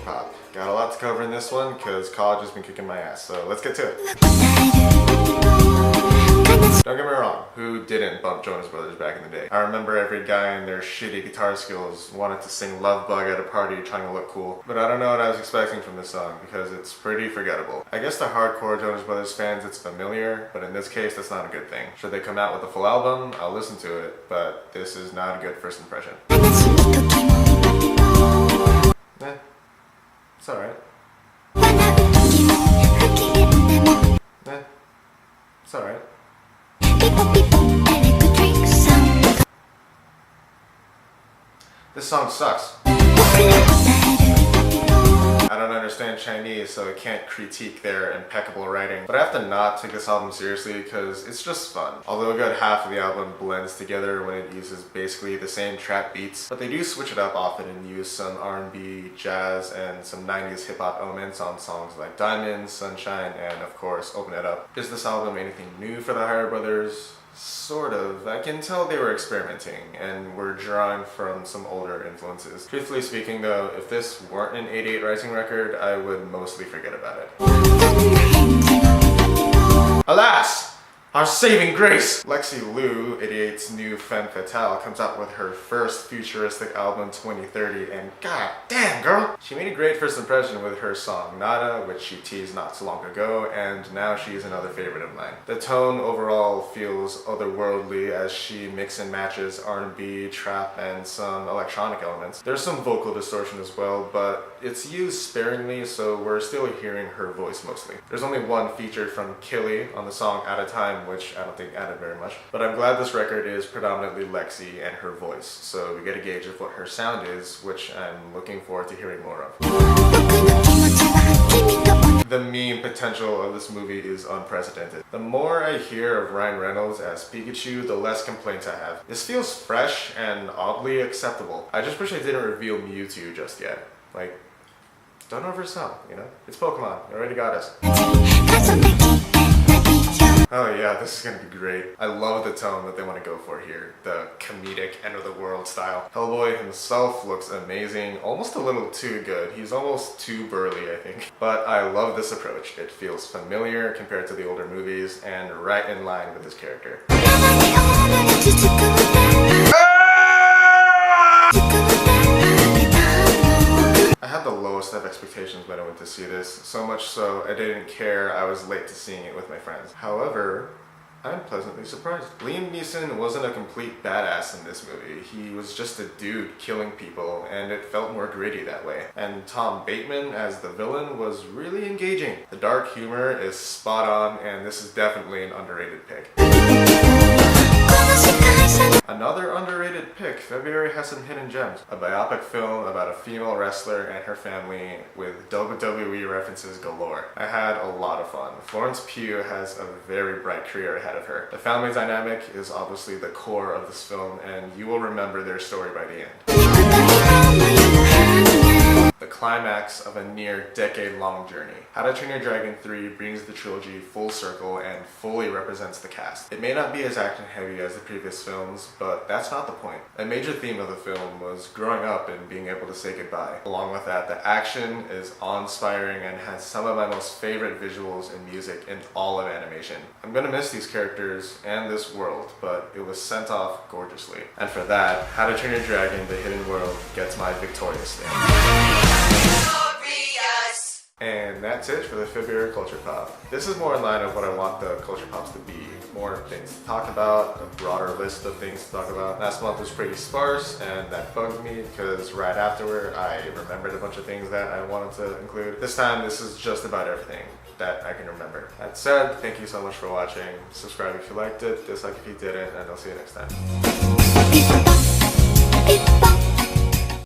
pop. Got a lot to cover in this one because college has been kicking my ass, so let's get to it. Don't get me wrong, who didn't bump Jonas Brothers back in the day? I remember every guy and their shitty guitar skills wanted to sing Love Bug at a party trying to look cool, but I don't know what I was expecting from this song because it's pretty forgettable. I guess to hardcore Jonas Brothers fans it's familiar, but in this case that's not a good thing. Should they come out with a full album, I'll listen to it, but this is not a good first impression. It's alright. It's alright. This song sucks. I don't understand Chinese, so I can't critique their impeccable writing. But I have to not take this album seriously because it's just fun. Although a good half of the album blends together when it uses basically the same trap beats, but they do switch it up often and use some R&B, jazz, and some 90s hip-hop elements on songs like Diamonds, Sunshine, and of course Open It Up. Is this album anything new for the Higher Brothers? Sort of. I can tell they were experimenting and were drawing from some older influences. Truthfully speaking though, if this weren't an 88Rising record, I would mostly forget about it. Alas! Our saving grace! Lexi Liu, 88's new femme fatale, comes out with her first futuristic album 2030 and god damn girl! She made a great first impression with her song Nada, which she teased not so long ago, and now she's another favorite of mine. The tone overall feels otherworldly as she mix and matches R&B, trap, and some electronic elements. There's some vocal distortion as well, but it's used sparingly, so we're still hearing her voice mostly. There's only one featured from Killy on the song At a Time, which I don't think added very much. But I'm glad this record is predominantly Lexi and her voice, so we get a gauge of what her sound is, which I'm looking forward to hearing more of. The meme potential of this movie is unprecedented. The more I hear of Ryan Reynolds as Pikachu, the less complaints I have. This feels fresh and oddly acceptable. I just wish I didn't reveal Mewtwo just yet. Like, don't oversell, you know? It's Pokemon, you already got us. Oh yeah, this is gonna be great. I love the tone that they want to go for here. The comedic end of the world style. Hellboy himself looks amazing, almost a little too good. He's almost too burly, I think. But I love this approach. It feels familiar compared to the older movies and right in line with his character. I had the lowest of expectations when I went to see this, so much so I didn't care I was late to seeing it with my friends. However, I'm pleasantly surprised. Liam Neeson wasn't a complete badass in this movie. He was just a dude killing people, and it felt more gritty that way. And Tom Bateman as the villain was really engaging. The dark humor is spot on, and this is definitely an underrated pick. Another underrated pick, February has some hidden gems. A biopic film about a female wrestler and her family with WWE references galore. I had a lot of fun. Florence Pugh has a very bright career ahead of her. The family dynamic is obviously the core of this film, and you will remember their story by the end. The climax of a near decade-long journey. How to Train Your Dragon 3 brings the trilogy full circle and fully represents the cast. It may not be as action-heavy as the previous films, but that's not the point. A major theme of the film was growing up and being able to say goodbye. Along with that, the action is awe-inspiring and has some of my most favorite visuals and music in all of animation. I'm gonna miss these characters and this world, but it was sent off gorgeously. And for that, How to Train Your Dragon: The Hidden World gets my victorious stamp. And that's it for the February Culture Pop. This is more in line of what I want the Culture Pops to be. More things to talk about, a broader list of things to talk about. Last month was pretty sparse, and that bugged me because right afterward I remembered a bunch of things that I wanted to include. This time this is just about everything that I can remember. That said, thank you so much for watching. Subscribe if you liked it, dislike if you didn't, and I'll see you next time.